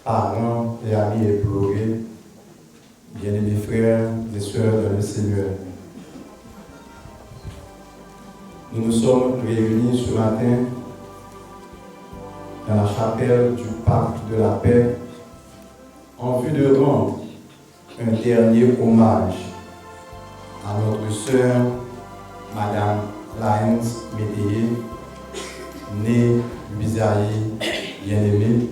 parents et amis éplorés, bien-aimés frères et sœurs dans le Seigneur. Nous nous sommes réunis ce matin dans la chapelle du Parc de la Paix en vue de rendre un dernier hommage à notre sœur, Madame Lyons Métayer, née Bisaïe bien-aimée,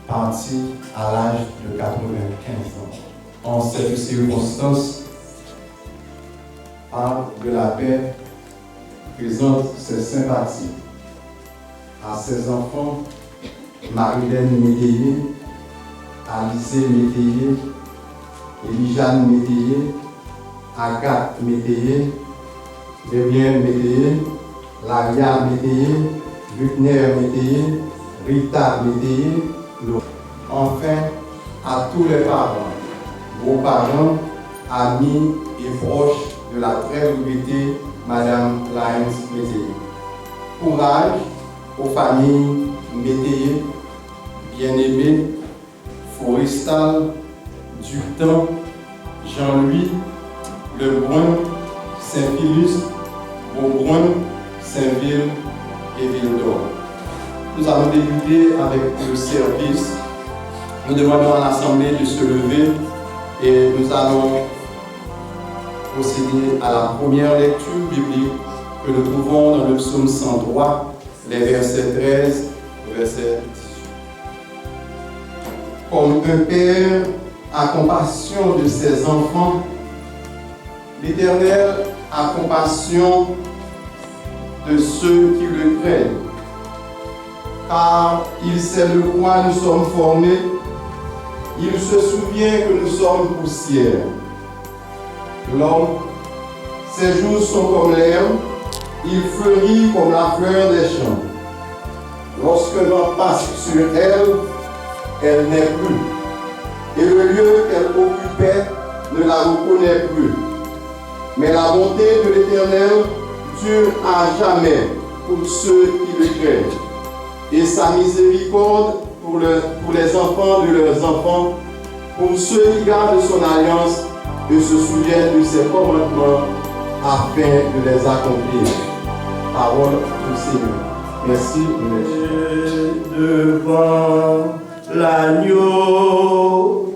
partie à l'âge de 95 ans. En cette circonstance, Parc de la Paix présente ses sympathies à ses enfants, Marilène Métayer, Alice Métayer, Elijane Métayer, Agathe Métayer, Myriam Métayer, Laria Métayer, Lutner Métayer, Rita Métayer, enfin à tous les parents, beaux-parents, amis et proches de la très regrettée Madame Lyons Métayer. Courage aux familles Métayer, bien-aimées, Forestal, Ductan, Jean-Louis, Lebrun, Saint-Philus, Beaubrun, Saint-Ville et Ville-d'Or. Nous allons débuter avec le service. Nous demandons à l'Assemblée de se lever et nous allons procéder à la première lecture biblique que nous trouvons dans le psaume 103, les versets 13 au verset 18. Comme un père a compassion de ses enfants, l'Éternel a compassion de ceux qui le craignent. Car il sait de quoi nous sommes formés, il se souvient que nous sommes poussière. L'homme, ses jours sont comme l'herbe, il fleurit comme la fleur des champs. Lorsque l'on passe sur elle, elle n'est plus, et le lieu qu'elle occupait ne la reconnaît plus. Mais la bonté de l'Éternel dure à jamais pour ceux qui le craignent, et sa miséricorde pour les enfants de leurs enfants, pour ceux qui gardent son alliance et se souviennent de ses commandements afin de les accomplir. Parole du Seigneur. Merci. Devant l'agneau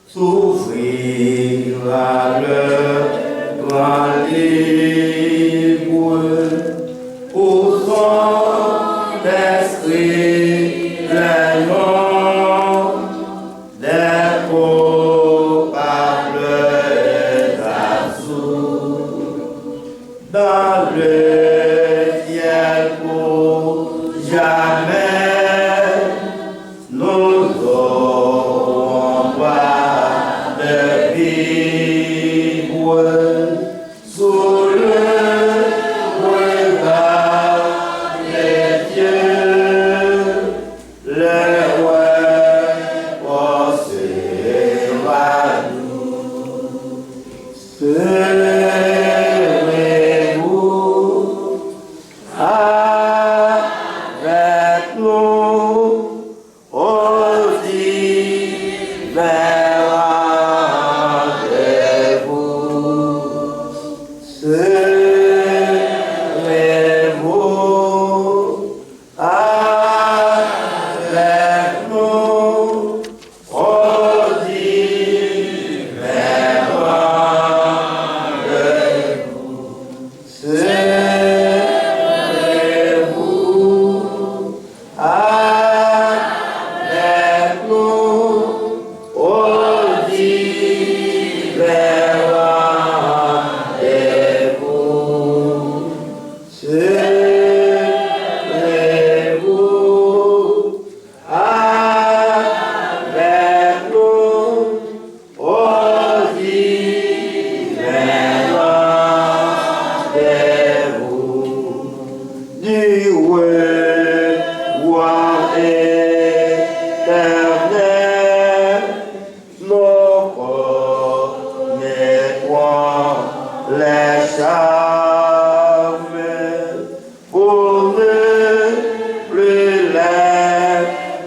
s'ouvrira le grand livre au son d'esprit les noms des coupables d'azur dans le ciel pour jamais. Pour ne plus la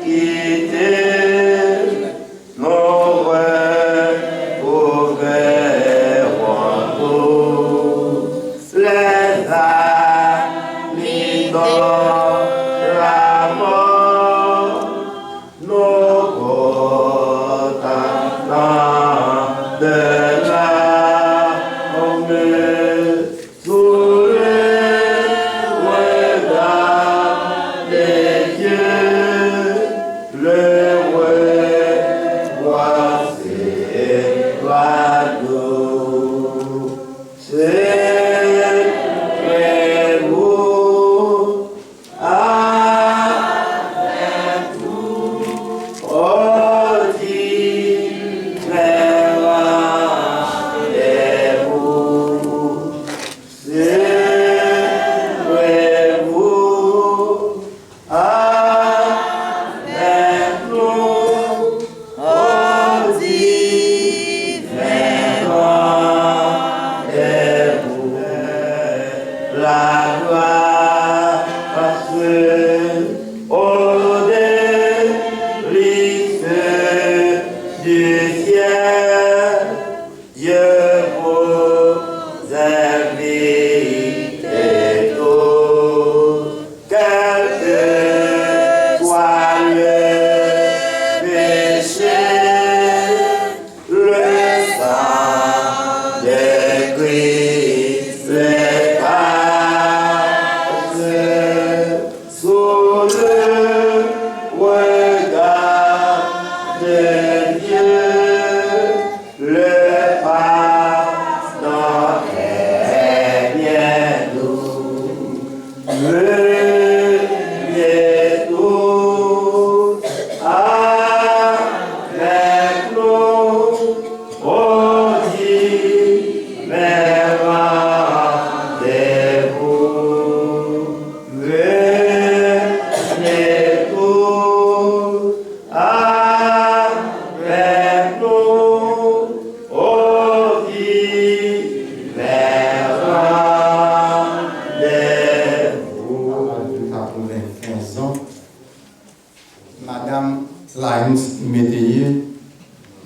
quitter.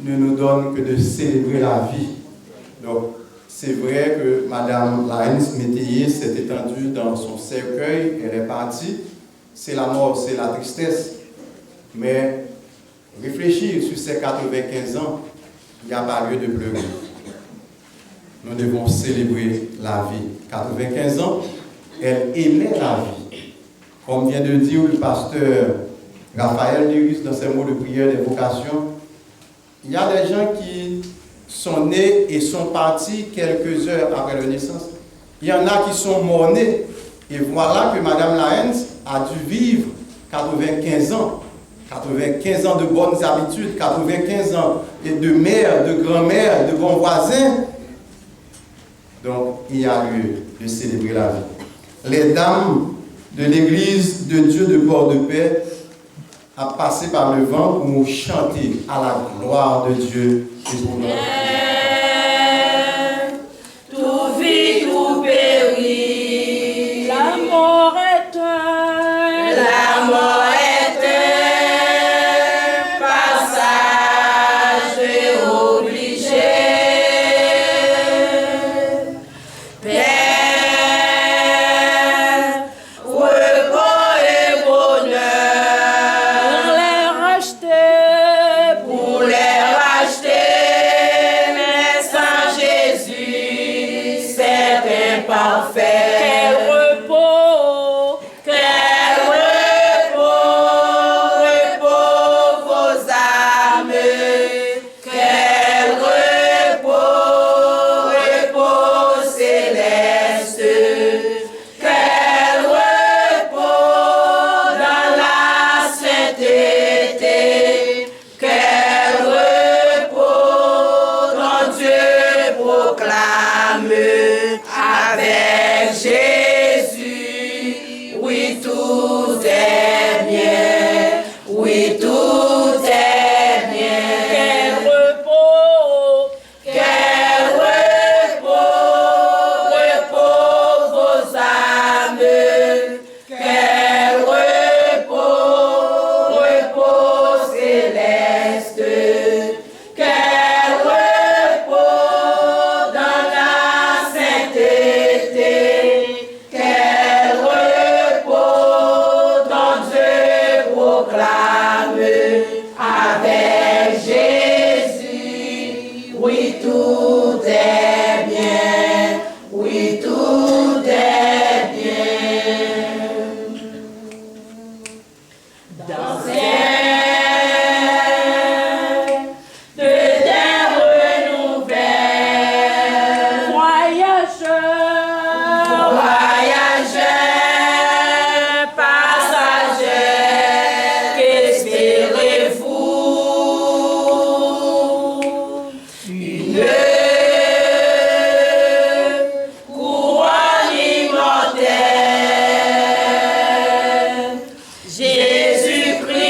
ne nous donne que de célébrer la vie. Donc, c'est vrai que Madame Laïns Métayer s'est étendue dans son cercueil, elle est partie. C'est la mort, c'est la tristesse. Mais réfléchir sur ces 95 ans, il n'y a pas lieu de pleurer. Nous devons célébrer la vie. 95 ans, elle aimait la vie. Comme vient de dire le pasteur Raphaël Léris dans ses mots de prière d'évocation, il y a des gens qui sont nés et sont partis quelques heures après leur naissance. Il y en a qui sont morts-nés. Et voilà que Madame Laïns a dû vivre 95 ans. 95 ans de bonnes habitudes, 95 ans de mère, de grand-mère, de bons voisins. Donc, il y a lieu de célébrer la vie. Les dames de l'église de Dieu de Port-de-Paix a passé par le vent pour chanter à la gloire de Dieu et pour nous. Tout vit, tout périt, la mort est un passage obligé. Paix, repos et bonheur pour les racheter, mais Jésus-Christ.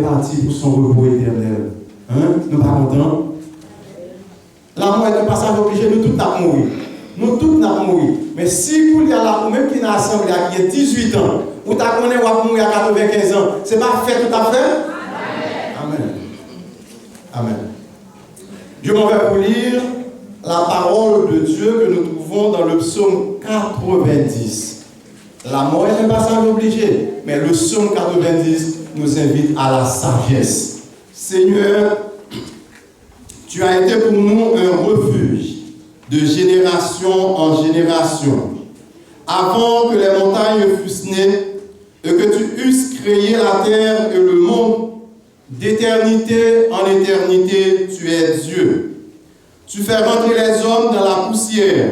parti pour son repos éternel. Hein? Nous pas contents. La mort est un passage obligé, nous tous n'avons mouru. Nous tous n'avons mouru. Mais si vous y a là, ou même qui n'a assemblé qui a 18 ans, ou tu as connu ou mourir à 95 ans, ce n'est pas fait tout à fait? Amen. Amen. Je m'en vais vous lire la parole de Dieu que nous trouvons dans le psaume 90. La mort est un passage obligé, mais le psaume 90 nous invite à la sagesse. Seigneur, tu as été pour nous un refuge de génération en génération. Avant que les montagnes fussent nées et que tu eusses créé la terre et le monde, d'éternité en éternité, tu es Dieu. Tu fais rentrer les hommes dans la poussière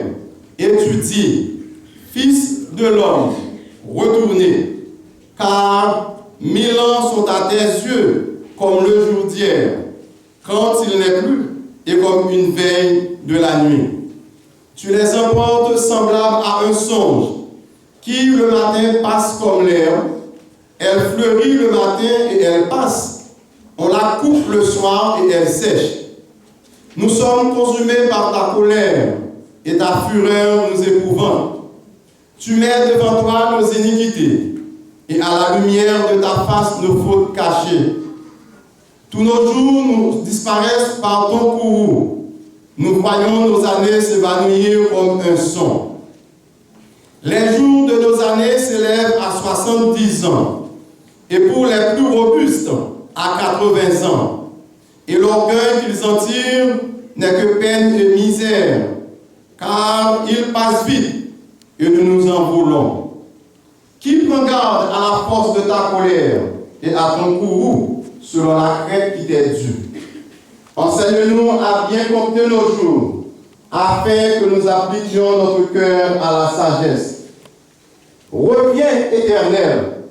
et tu dis, Fils de l'homme, retournez, car 1000 ans sont à tes yeux comme le jour d'hier, quand il n'est plus, et comme une veille de la nuit. Tu les emportes semblables à un songe, qui le matin passe comme l'herbe, elle fleurit le matin et elle passe. On la coupe le soir et elle sèche. Nous sommes consumés par ta colère et ta fureur nous épouvante. Tu mets devant toi nos iniquités et à la lumière de ta face nos fautes cachées. Tous nos jours nous disparaissent par ton courroux. Nous voyons nos années s'évanouir comme un son. Les jours de nos années s'élèvent à 70 ans et pour les plus robustes, à 80 ans. Et l'orgueil qu'ils en tirent n'est que peine et misère, car il passe vite et nous nous envolons. Qui prend garde à la force de ta colère et à ton courroux selon la crainte qui t'est due? Enseigne-nous à bien compter nos jours, afin que nous appliquions notre cœur à la sagesse. Reviens, Éternel,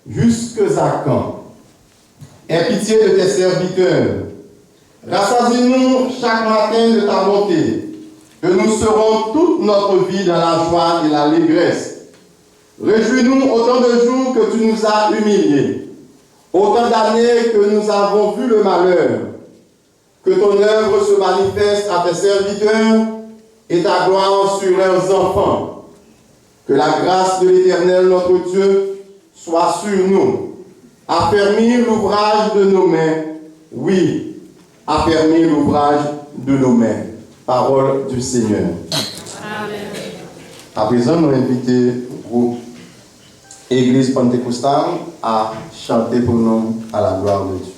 jusque à quand? Aie pitié de tes serviteurs. Rassasie-nous chaque matin de ta bonté, que nous serons toute notre vie dans la joie et l'allégresse. Réjouis-nous autant de jours que tu nous as humiliés, autant d'années que nous avons vu le malheur. Que ton œuvre se manifeste à tes serviteurs et ta gloire sur leurs enfants. Que la grâce de l'Éternel notre Dieu soit sur nous. Affermir l'ouvrage de nos mains, oui, affermir l'ouvrage de nos mains. Parole du Seigneur. Amen. À présent, nous invitons le groupe Église Pentecostale à chanter pour nous à la gloire de Dieu.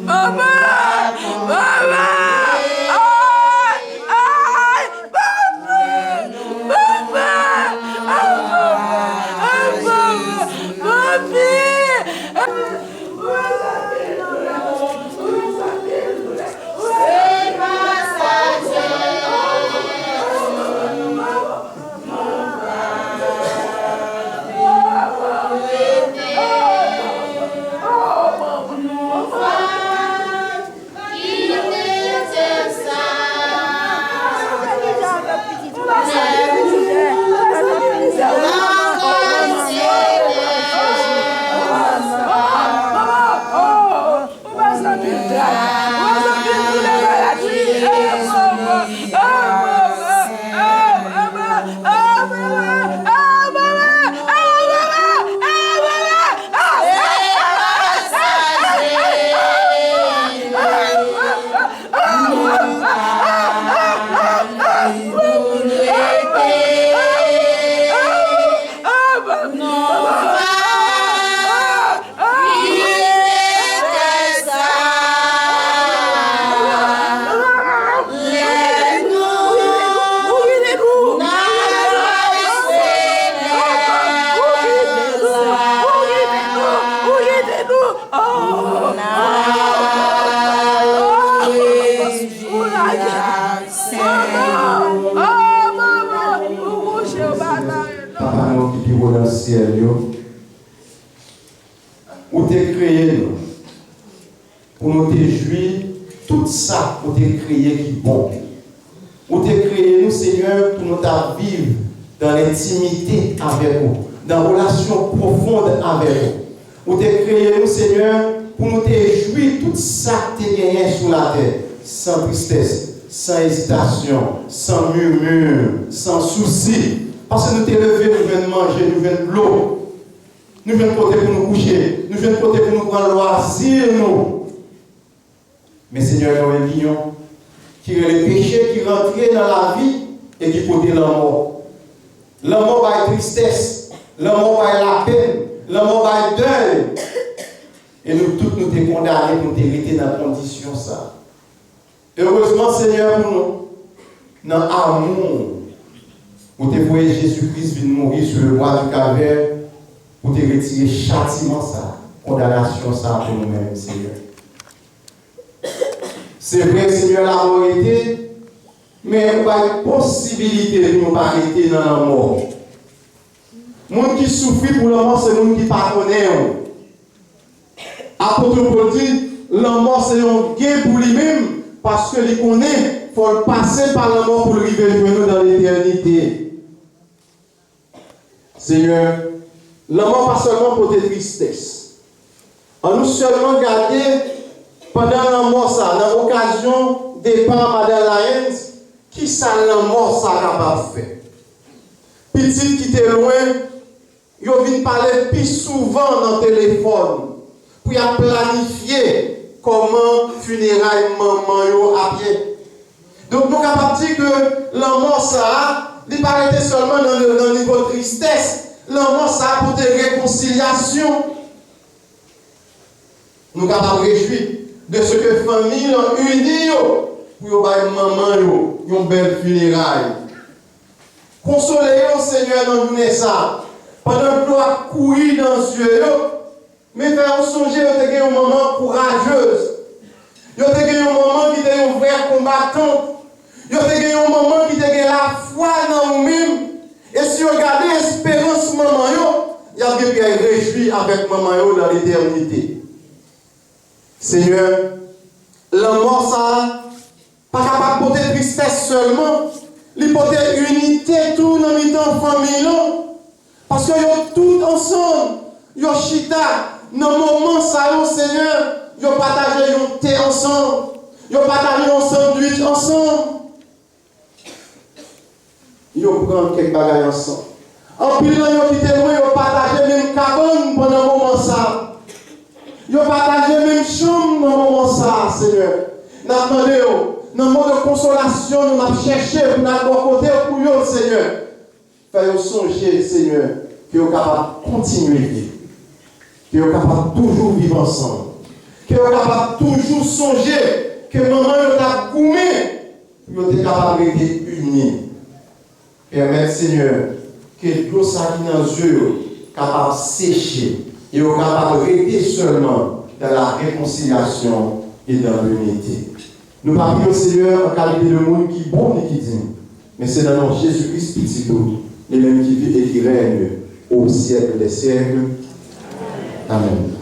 Amen. Papa nous qui vivons dans le ciel, où t'es créé nous, pour nous te jouir, tout ça pour te créer qui est bon. Où t'es créé nous, Seigneur, pour nous vivre dans l'intimité avec vous, dans la relation profonde avec vous. Où t'es créé nous, Seigneur, pour nous te jouir tout ça que tu gagné sur la terre, sans tristesse, sans hésitation, sans murmure, sans souci. Parce que nous t'es levé, nous venons manger, nous venons de l'eau. Nous venons côté pour nous coucher, nous venons côté pour nous prendre loisir, nous. Mais Seigneur, nous un lion qui est le péché qui rentrait dans la vie et qui portait la mort. La mort va être tristesse, la mort va être la peine, la mort va être deuil. Et nous tous nous sommes condamnés pour nous hériter dans la condition ça. Heureusement, Seigneur, pour nous, dans l'amour, pour te voir Jésus-Christ venir mourir sur le bois du Calvaire, pour te retirer châtiment ça, condamnation ça pour nous-mêmes, Seigneur. C'est vrai, Seigneur, la mort était, mais il n'y a pas de possibilité de nous arrêter dans la mort. Les gens qui souffrent pour la mort, c'est les gens qui ne connaissent pas. Apôtre Paul dit, la mort c'est un gain pour lui-même, parce que il connaît, il faut le passer par la mort pour le arriver nous dans l'éternité. Seigneur, la mort pas seulement pour des tristesses. On nous seulement garder pendant la mort ça, dans l'occasion départ Madame Lyons, qui ça la mort ça capable de faire. Petite qui était loin, ils viennent parler plus souvent dans le téléphone. Pour planifier comment funérailles maman yo à pied. Donc nous sommes capables de dire que la mort ça, il pas arrêter seulement dans le niveau de tristesse, la mort ça pour des réconciliations. Nous sommes capables de réjouir de ce que la famille unie pour que maman yo une belle funéraille. Consolez-vous Seigneur dans journée ça. Pendant que nous avons couru dans les yeux. Mais faire songer, vous avez un moment courageuse. Vous avez un moment qui est un vrai combattant. Vous avez un moment qui est la foi dans vous-même. Et si vous regardez l'espérance maman, il y a quelqu'un qui réjouit avec maman dans l'éternité. Seigneur, la mort, ça, pas capable de porter tristesse seulement, il porte unité tout dans les famille. Parce que vous tout ensemble, vous chita. Dans le moment, ça, Seigneur, vous partagez un thé ensemble, vous partagez un sandwich ensemble. Vous prenez quelques bagages ensemble. En plus, vous quittez loin, vous partagez même cabane pendant le moment, ça. Vous partagez même chambre dans le moment, ça, Seigneur. Nous attendons, dans le moment de consolation, nous avons cherché pour nous côté pour vous, Seigneur. Faites songer, Seigneur, que vous êtes capable de continuer à vivre. Que vous êtes capable de toujours vivre ensemble. Que vous êtes capable de toujours songer que maman est goumé. Que vous êtes capable de rester unis. Permettez, Seigneur, que l'eau qui est dans les yeux capable de sécher. Et vous êtes capable de rester seulement dans la réconciliation et dans l'unité. Nous parlons, Seigneur, en qualité de monde qui est bon et qui dit. Mais c'est dans notre Jésus-Christ petit tout, les mêmes qui vivent et qui règnent au siècle des siècles. Amen.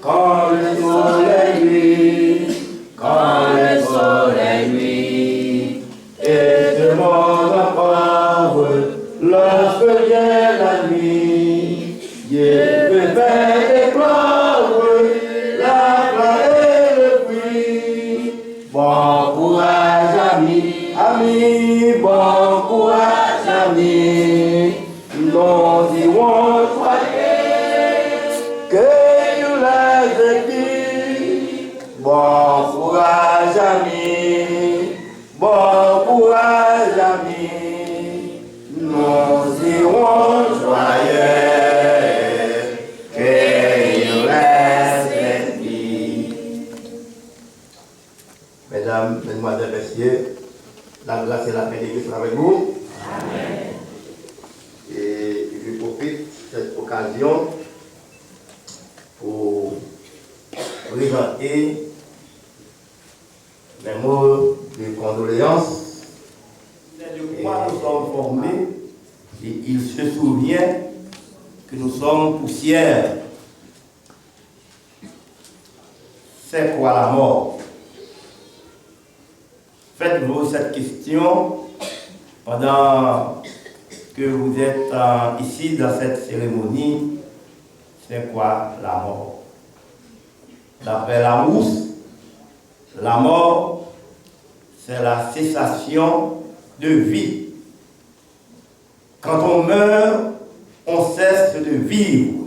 Quand le soleil luit, quand le soleil luit, et de mon encore, lorsque vient la nuit, Dieu peut faire éclore la gloire et le fruit. Bon courage, amis, amis, bon courage, amis, nous irons croyer que bon courage, ami, bon courage, ami, nous irons joyeux, qu'il reste vie. Mesdames, Mesdemoiselles, Messieurs, la grâce et la paix de Dieu soient avec vous. Amen. Et je profite de cette occasion pour présenter mes mots de condoléances. Et sommes formés et il se souvient que nous sommes poussière. C'est quoi la mort? Faites-vous cette question pendant que vous êtes ici dans cette cérémonie. C'est quoi la mort? D'après Larousse, la mort, c'est la cessation de vie. Quand on meurt, on cesse de vivre.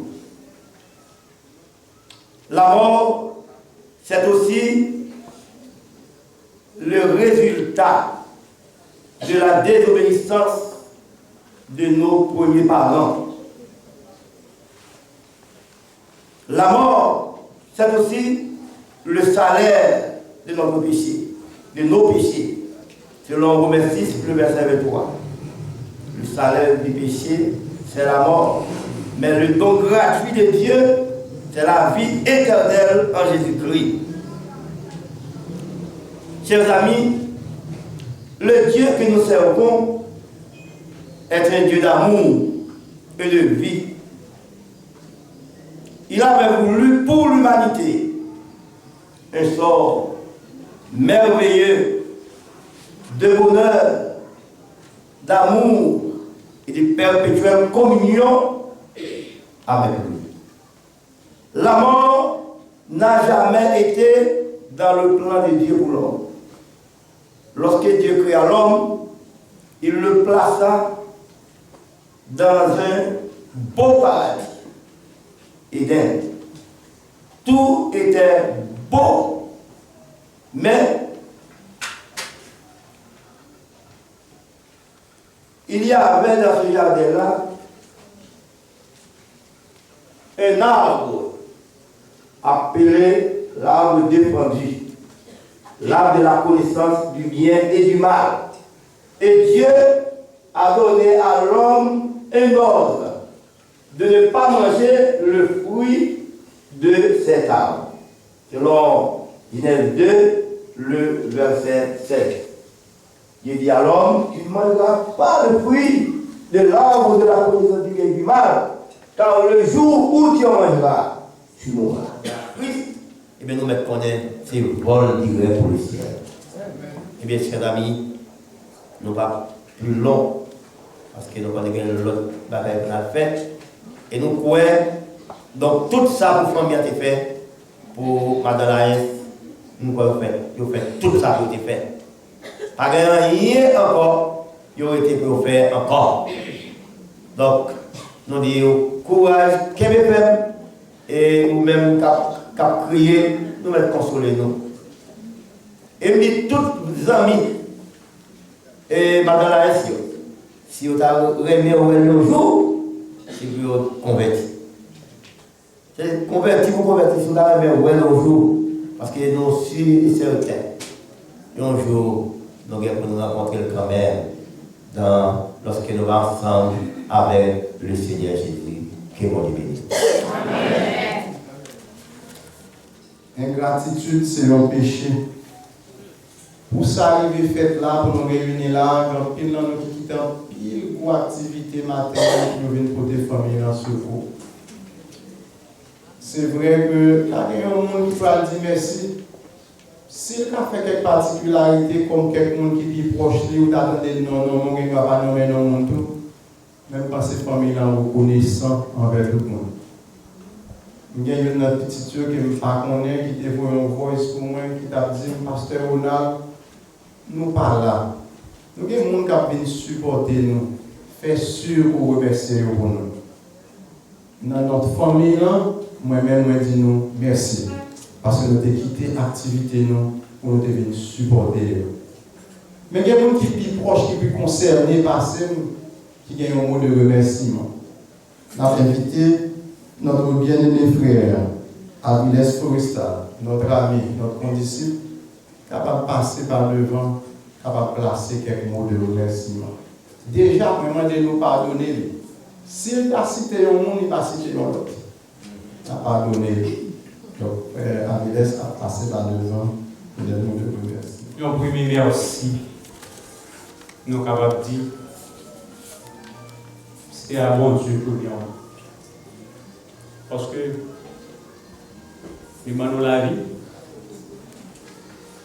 La mort, c'est aussi le résultat de la désobéissance de nos premiers parents. La mort, c'est aussi le salaire de notre péché, de nos péchés. Selon Romains 6, le verset 23. Le salaire du péché, c'est la mort. Mais le don gratuit de Dieu, c'est la vie éternelle en Jésus-Christ. Chers amis, le Dieu que nous servons est un Dieu d'amour et de vie. Il avait voulu pour l'humanité un sort merveilleux de bonheur, d'amour et de perpétuelle communion avec lui. La mort n'a jamais été dans le plan de Dieu pour l'homme. Lorsque Dieu créa l'homme, il le plaça dans un beau paradis, Éden. Tout était beau, mais il y avait dans ce jardin-là un arbre appelé l'arbre défendu, l'arbre de la connaissance du bien et du mal. Et Dieu a donné à l'homme un ordre de ne pas manger le fruit de cet arbre. Selon Genèse 2, le verset 7. Dieu dit à l'homme, tu ne mangeras pas le fruit de l'arbre de la connaissance du bien et du mal, car le jour où tu en mangeras, tu mourras. Oui. Eh bien, nous mettons ces vols directs pour le ciel. Eh bien, chers amis, nous pas plus long, parce que nous connaissons l'autre bagaille qu'on a fait. Et nous croyons, donc tout ça pour famille a été fait, pour Madame Laïs, nous avons fait tout ça pour été fait. Pas rien encore, il aurait été pour faire encore. Donc, nous disons courage, qu'est-ce que fait, et nous-mêmes, qu'à crier, nous mettons consoler nous. Et nous disons tous les amis, et Madame Laïs, si vous avez remis au jour, si vous convertissez. C'est convertir, vous convertissez, vous avez remis au jour, parce que nous sommes certains. Et un jour, nous allons rencontrer le grand-mère lorsque nous sommes ensemble avec le Seigneur Jésus. Que bon Dieu bénisse. Ingratitude, c'est un péché. Pour ça, arriver fait là, pour nous réunir là, quand pile dans nous qui quittons pile ou activité matérielle qui nous viennent pour des familles dans ce jour. C'est vrai que quand il y a un monde qui va dire merci, s'il a fait quelques particularités comme quelqu'un qui est proche de lui ou t'attendait non, il ne va pas nommer non, tout. Même pas ces familles-là reconnaissant envers tout le monde. Il y a une petite soeur qui me connaît, qui te voit une voice pour moi, qui t'a dit, Pasteur Ronald, nous parlons là. Nous avons des gens qui viennent supporter nous, faire sûr pour remercier pour nous. Dans notre famille, moi-même, je dis nous merci. Parce que nous avons quitté l'activité pour nous venir supporter. Mais il y a des gens qui sont plus proches, qui sont plus concernés par ça, qui ont un mot de remerciement. Nous avons invité notre bien-aimé frère, Aviles Foresta, notre ami, notre condisciple, capable de passer par devant, capable de placer quelques mots de remerciement. Déjà, vraiment de nous pardonner. S'il a cité un monde, il va citer un autre. Il a pardonné. Donc, frère Aviles a passé par devant pour des mots de remerciement. Un premier merci. Nous sommes capables de dire c'est à mon Dieu pour lui. Parce que il m'a la vie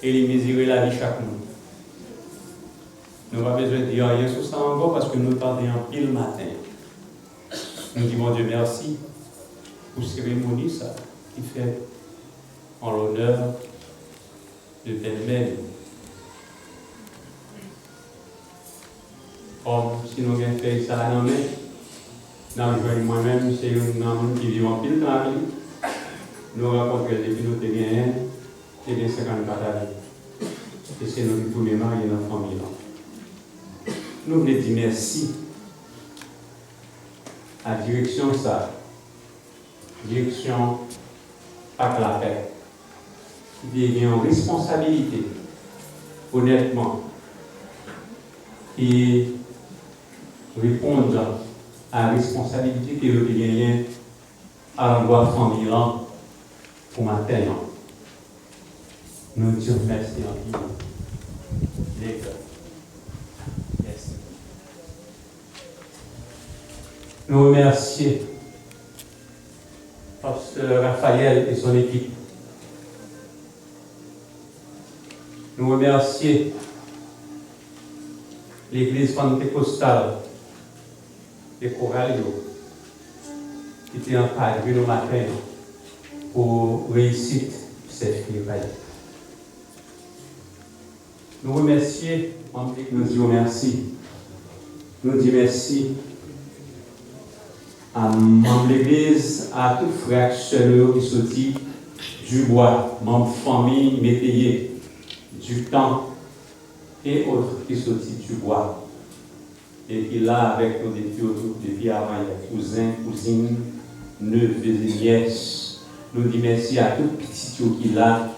et il mesure la vie chaque monde. Nous n'avons pas besoin de dire rien sur ça encore parce que nous tendons en pile matin. Nous disons Dieu merci pour cette cérémonie ça, qui fait en l'honneur de Belle-Mère. Si nous avons fait ça dans moi-même, c'est un homme qui vit en pile dans la vie. Nous rencontrons depuis nous avons 54 années. Et c'est nous qui pouvons marier dans la famille. Nous voulons dire merci à la direction ça, direction par la paix, qui a une responsabilité, honnêtement, et répondre à la responsabilité que vous gagnez à l'endroit familial pour matin. Nous disons merci en vie. Nous remercions Pasteur Raphaël et son équipe. Nous remercions l'Église pentecostale de Coralio qui était encadrée le matin pour réussir cette fête. Nous remercions, nous disons merci. Nous disons merci à membres de l'Église, à tous frères et sœurs qui sont du bois, membres de famille, métayers, du temps et autres qui sont du bois. Et qui là avec nous depuis avant, il y a cousins, cousines, neveux et nièces. Nous disons merci à tous les petits qui là,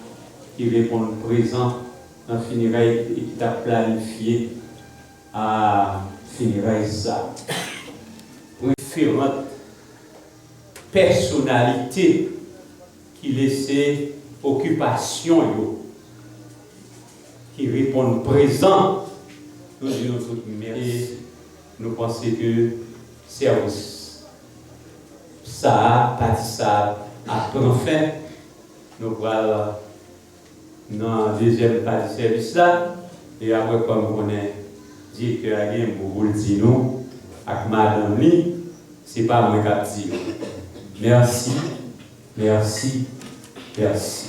qui répondent présent dans le funérail et qui t'a planifié à funérail ça. Pour différentes personnalités qui laissaient occupation, qui répondent présent, nous disons tout merci. Et nous pensons que service, ça, parti ça, après fin, nous allons dans la deuxième partie du service là, et après, comme on a dit que la game, vous le dites nous, avec madame Li, ce n'est pas moi qui dis. Merci, merci, merci.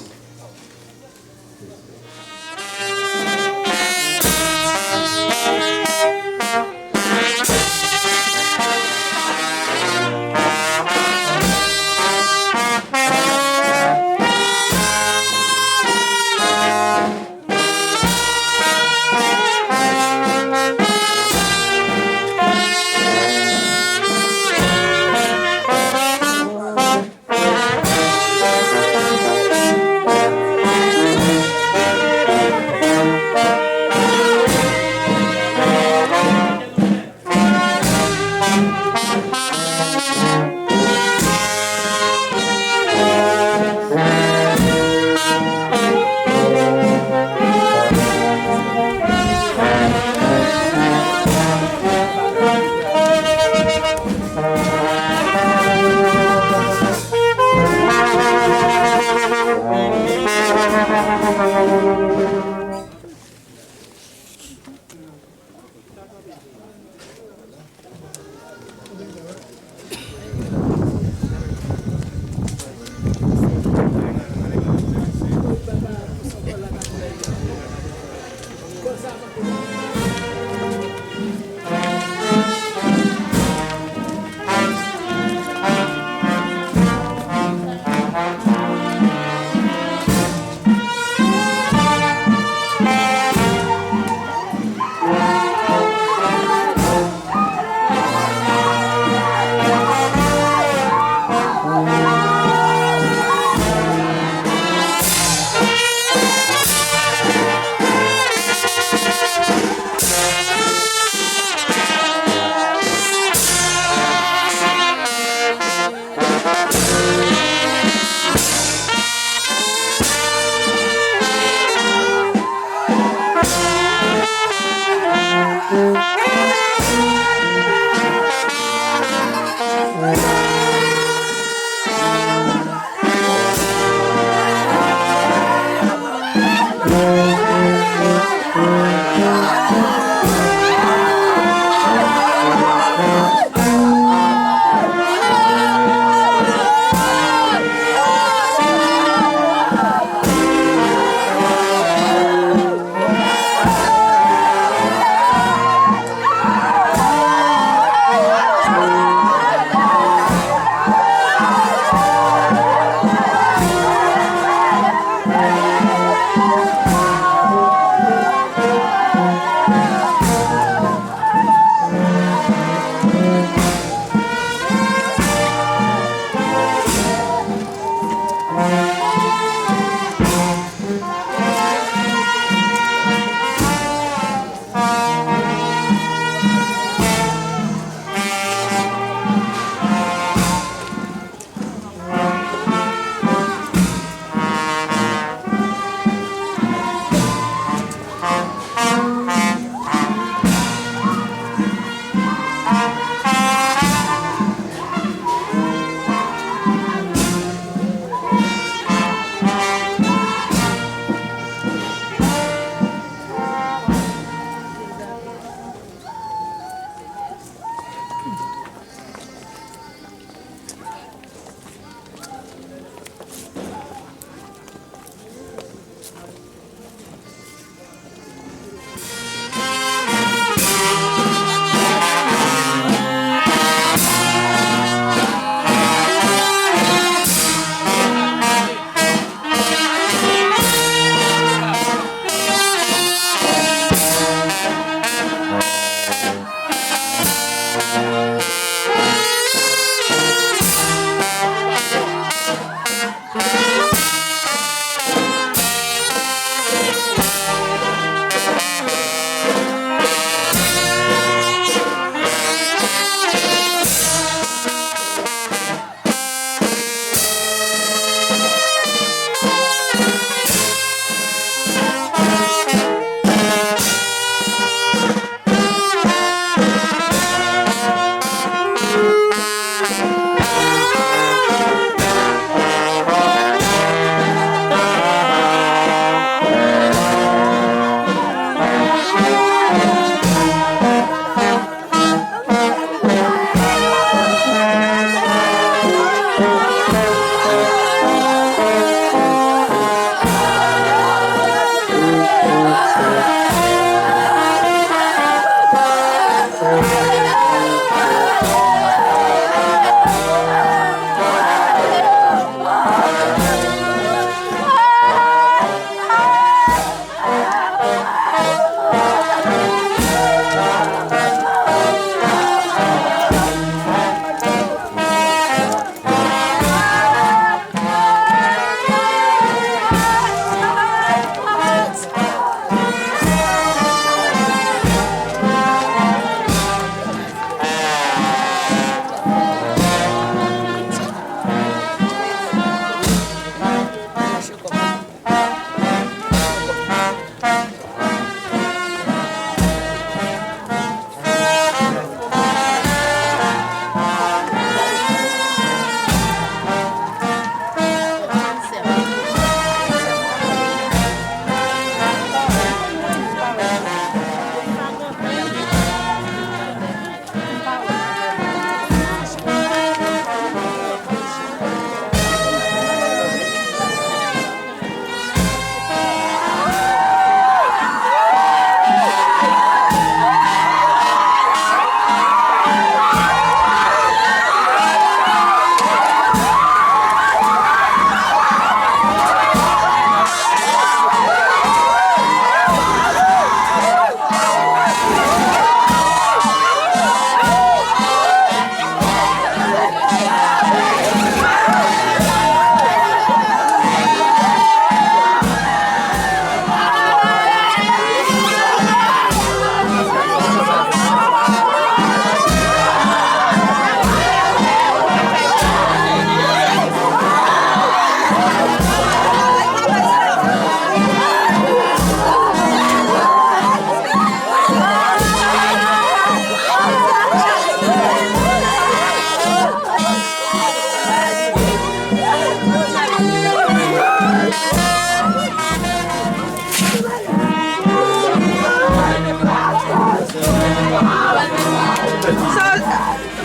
Dios.